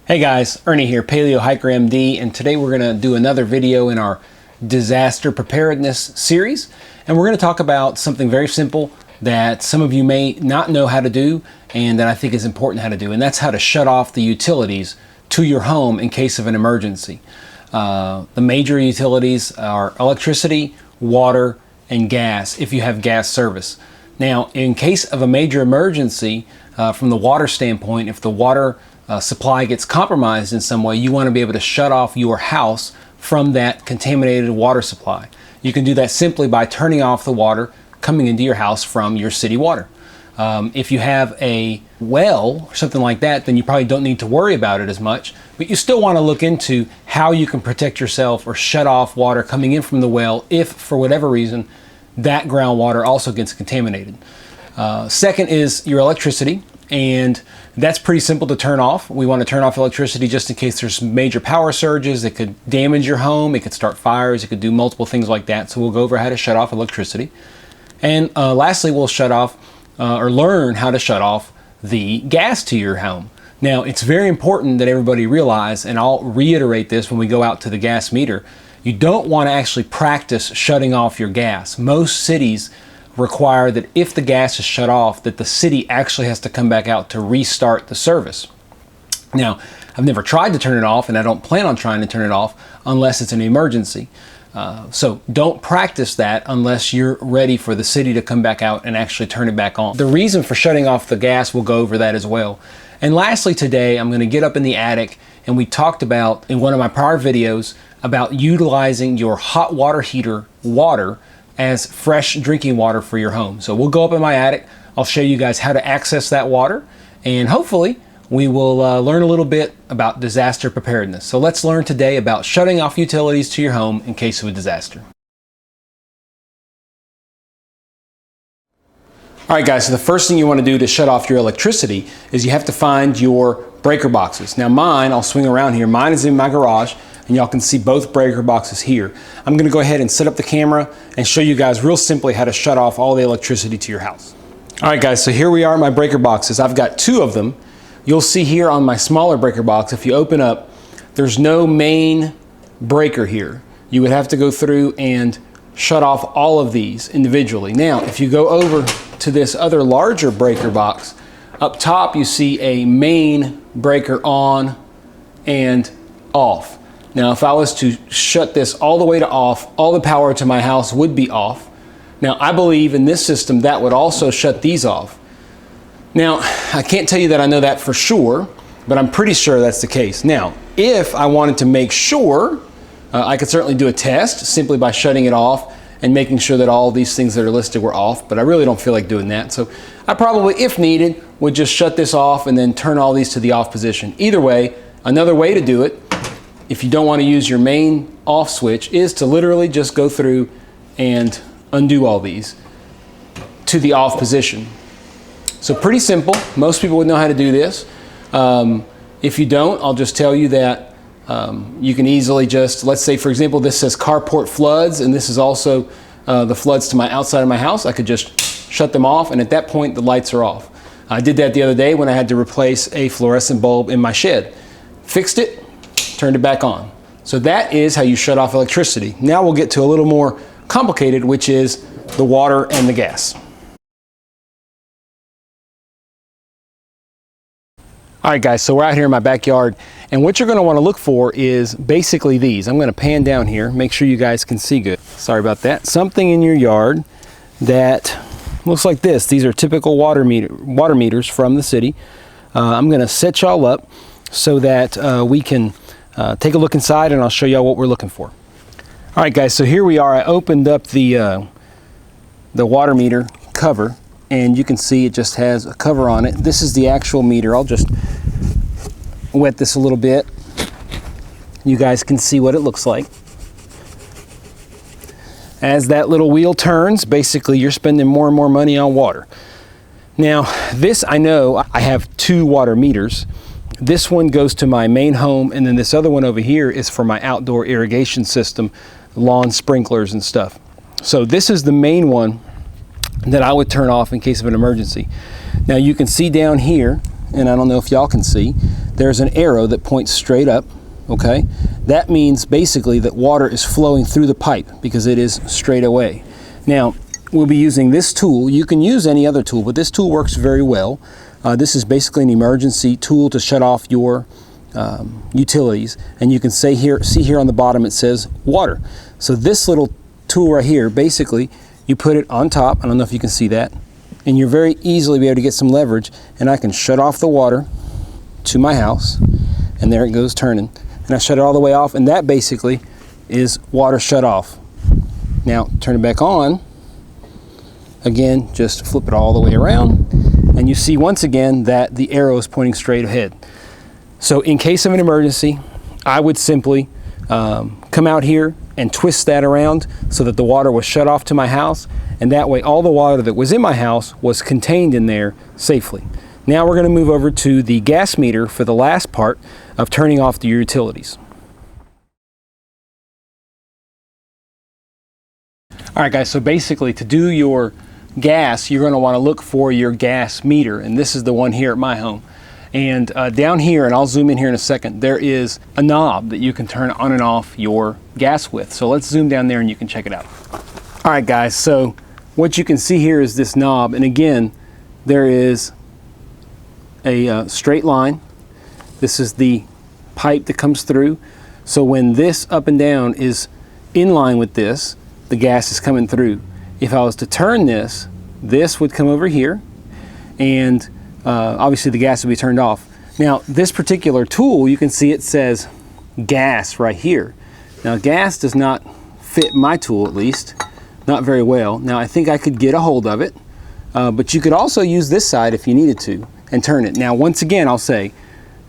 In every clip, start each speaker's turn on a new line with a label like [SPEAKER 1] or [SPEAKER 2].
[SPEAKER 1] Hey guys, Ernie here, Paleo Hiker MD, and today we're going to do another video in our disaster preparedness series. And we're going to talk about something very simple that some of you may not know how to do and that I think is important how to do, and that's how to shut off the utilities to your home in case of an emergency. The major utilities are electricity, water, and gas if you have gas service. Now, in case of a major emergency, from the water standpoint, if the water supply gets compromised in some way, you want to be able to shut off your house from that contaminated water supply. You can do that simply by turning off the water coming into your house from your city water. If you have a well or something like that, then you probably don't need to worry about it as much, but you still want to look into how you can protect yourself or shut off water coming in from the well if, for whatever reason, that groundwater also gets contaminated. Second is your electricity, and that's pretty simple to turn off. We want to turn off electricity just in case there's major power surges. It could damage your home, it could start fires, it could do multiple things like that. So we'll go over how to shut off electricity. And lastly, we'll shut off or learn how to shut off the gas to your home. Now, it's very important that everybody realize, and I'll reiterate this when we go out to the gas meter, you don't want to actually practice shutting off your gas. Most cities require that if the gas is shut off, that the city actually has to come back out to restart the service. Now, I've never tried to turn it off, and I don't plan on trying to turn it off unless it's an emergency. So don't practice that unless you're ready for the city to come back out and actually turn it back on. The reason for shutting off the gas, we'll go over that as well. And lastly today, I'm going to get up in the attic, and we talked about in one of my prior videos about utilizing your hot water heater water as fresh drinking water for your home. So we'll go up in my attic, I'll show you guys how to access that water, and hopefully we will learn a little bit about disaster preparedness. So let's learn today about shutting off utilities to your home in case of a disaster. All right guys, so the first thing you want to do to shut off your electricity is you have to find your breaker boxes. Now mine, I'll swing around here, mine is in my garage, and y'all can see both breaker boxes here. I'm gonna go ahead and set up the camera and show you guys real simply how to shut off all the electricity to your house. All right guys, so here we are in my breaker boxes. I've got two of them. You'll see here on my smaller breaker box, if you open up, there's no main breaker here. You would have to go through and shut off all of these individually. Now, if you go over to this other larger breaker box, up top you see a main breaker on and off. Now, if I was to shut this all the way to off, all the power to my house would be off. Now, I believe in this system that would also shut these off. Now, I can't tell you that I know that for sure, but I'm pretty sure that's the case. Now, if I wanted to make sure, I could certainly do a test simply by shutting it off and making sure that all these things that are listed were off, but I really don't feel like doing that. So I probably, if needed, would just shut this off and then turn all these to the off position. Either way, another way to do it, if you don't want to use your main off switch, is to literally just go through and undo all these to the off position. So pretty simple. Most people would know how to do this. If you don't, I'll just tell you that you can easily just, let's say for example, this says carport floods, and this is also the floods to my outside of my house. I could just shut them off, and at that point the lights are off. I did that the other day when I had to replace a fluorescent bulb in my shed. Fixed it, turned it back on. So that is how you shut off electricity. Now we'll get to a little more complicated, which is the water and the gas. All right guys, so we're out here in my backyard, and what you're going to want to look for is basically these. I'm going to pan down here, make sure you guys can see good. Sorry about that. Something in your yard that looks like this. These are typical water meters from the city. I'm going to set y'all up so that we can take a look inside, and I'll show y'all what we're looking for. All right guys, so here we are. I opened up the water meter cover, and you can see it just has a cover on it. This is the actual meter. I'll just wet this a little bit. You guys can see what it looks like. As that little wheel turns, basically you're spending more and more money on water. Now, this, I know I have two water meters. This one goes to my main home, and then this other one over here is for my outdoor irrigation system, lawn sprinklers and stuff. So this is the main one that I would turn off in case of an emergency. Now you can see down here, and I don't know if y'all can see, there's an arrow that points straight up, okay? That means basically that water is flowing through the pipe because it is straight away. Now, we'll be using this tool. You can use any other tool, but this tool works very well. This is basically an emergency tool to shut off your utilities, and you can see here on the bottom it says water. So this little tool right here, basically you put it on top. I don't know if you can see that, and you're very easily be able to get some leverage, and I can shut off the water to my house, and there it goes turning, and I shut it all the way off, and that basically is water shut off. Now turn it back on again, just flip it all the way around, and you see once again that the arrow is pointing straight ahead. So in case of an emergency, I would simply come out here and twist that around so that the water was shut off to my house, and that way all the water that was in my house was contained in there safely. Now we're going to move over to the gas meter for the last part of turning off the utilities. All right guys, so basically to do your gas, you're going to want to look for your gas meter, and this is the one here at my home. And down here, and I'll zoom in here in a second, there is a knob that you can turn on and off your gas with. So let's zoom down there and you can check it out. All right guys, so what you can see here is this knob, and again, there is a straight line. This is the pipe that comes through. So when this up and down is in line with this, the gas is coming through. If I was to turn this, this would come over here, and obviously the gas would be turned off. Now this particular tool, you can see it says gas right here. Now gas does not fit my tool, at least not very well. Now I think I could get a hold of it, but you could also use this side if you needed to and turn it. Now once again, I'll say,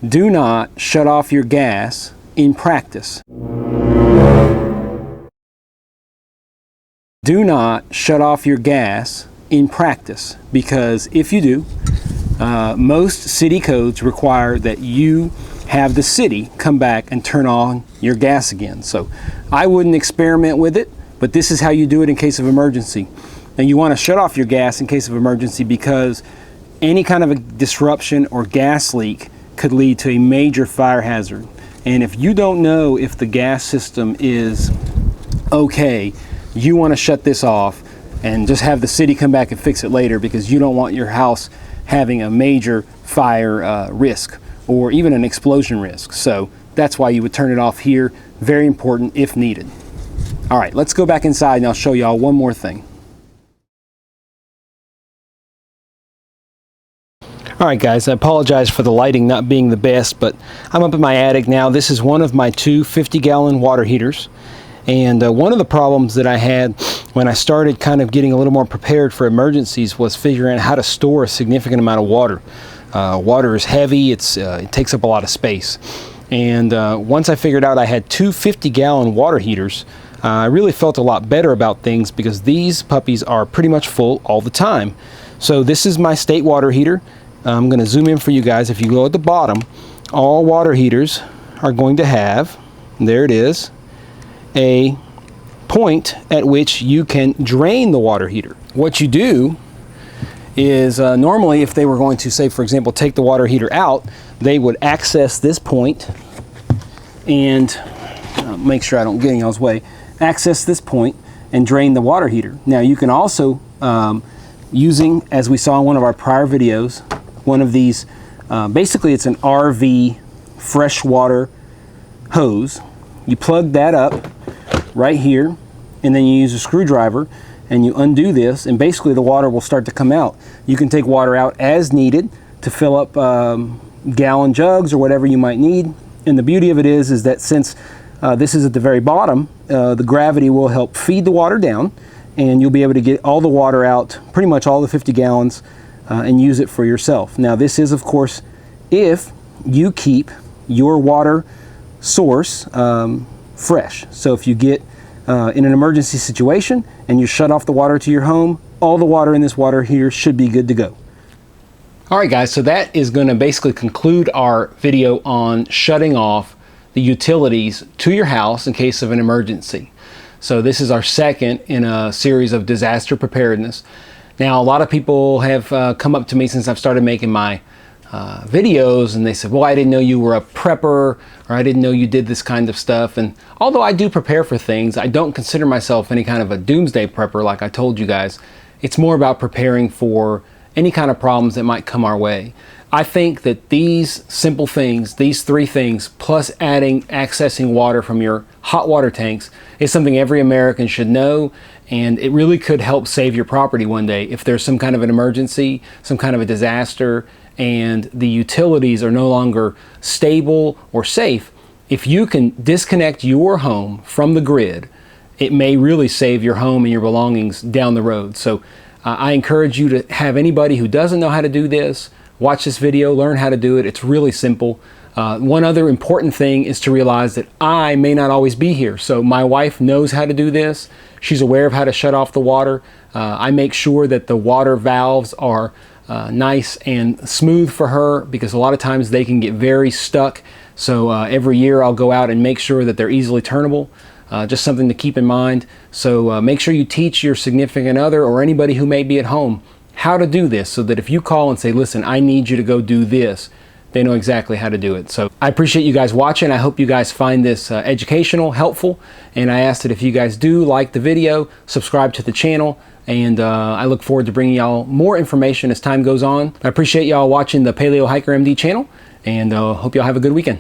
[SPEAKER 1] do not shut off your gas in practice. Do not shut off your gas in practice, because if you do, most city codes require that you have the city come back and turn on your gas again. So I wouldn't experiment with it, but this is how you do it in case of emergency. Now you want to shut off your gas in case of emergency, because any kind of a disruption or gas leak could lead to a major fire hazard. And if you don't know if the gas system is okay, you want to shut this off and just have the city come back and fix it later, because you don't want your house having a major fire risk or even an explosion risk. So that's why you would turn it off here. Very important if needed. All right, let's go back inside and I'll show y'all one more thing. All right guys, I apologize for the lighting not being the best, but I'm up in my attic now. This is one of my two 50-gallon water heaters. And one of the problems that I had when I started kind of getting a little more prepared for emergencies was figuring out how to store a significant amount of water. Water is heavy, it takes up a lot of space. And once I figured out I had two 50-gallon water heaters, I really felt a lot better about things, because these puppies are pretty much full all the time. So this is my state water heater. I'm going to zoom in for you guys. If you go at the bottom, all water heaters are going to have, there it is, a point at which you can drain the water heater. What you do is normally if they were going to, say for example, take the water heater out, they would access this point and make sure I don't get in y'all's way, access this point and drain the water heater. Now you can also, using, as we saw in one of our prior videos, one of these, basically it's an RV freshwater hose. You plug that up right here, and then you use a screwdriver and you undo this, and basically the water will start to come out. You can take water out as needed to fill up gallon jugs or whatever you might need. And the beauty of it is that since this is at the very bottom, the gravity will help feed the water down, and you'll be able to get all the water out, pretty much all the 50 gallons, and use it for yourself. Now this is, of course, if you keep your water source fresh. So if you get in an emergency situation and you shut off the water to your home, all the water in this water heater should be good to go. All right guys, so that is going to basically conclude our video on shutting off the utilities to your house in case of an emergency. So this is our second in a series of disaster preparedness. Now a lot of people have come up to me since I've started making my videos, and they said, well, I didn't know you were a prepper, or I didn't know you did this kind of stuff. And although I do prepare for things, I don't consider myself any kind of a doomsday prepper like I told you guys. It's more about preparing for any kind of problems that might come our way. I think that these simple things, these 3 things, plus accessing water from your hot water tanks, is something every American should know, and it really could help save your property one day if there's some kind of an emergency, some kind of a disaster, and the utilities are no longer stable or safe. If you can disconnect your home from the grid, it may really save your home and your belongings down the road. So I encourage you to have anybody who doesn't know how to do this, watch this video, learn how to do it. It's really simple. One other important thing is to realize that I may not always be here. So my wife knows how to do this. She's aware of how to shut off the water. I make sure that the water valves are nice and smooth for her, because a lot of times they can get very stuck. So every year I'll go out and make sure that they're easily turnable. Just something to keep in mind. So make sure you teach your significant other or anybody who may be at home how to do this, so that if you call and say, listen, I need you to go do this, they know exactly how to do it. So I appreciate you guys watching. I hope you guys find this educational, helpful, and I ask that if you guys do like the video, subscribe to the channel, and I look forward to bringing y'all more information as time goes on. I appreciate y'all watching the Paleo Hiker MD channel, and hope y'all have a good weekend.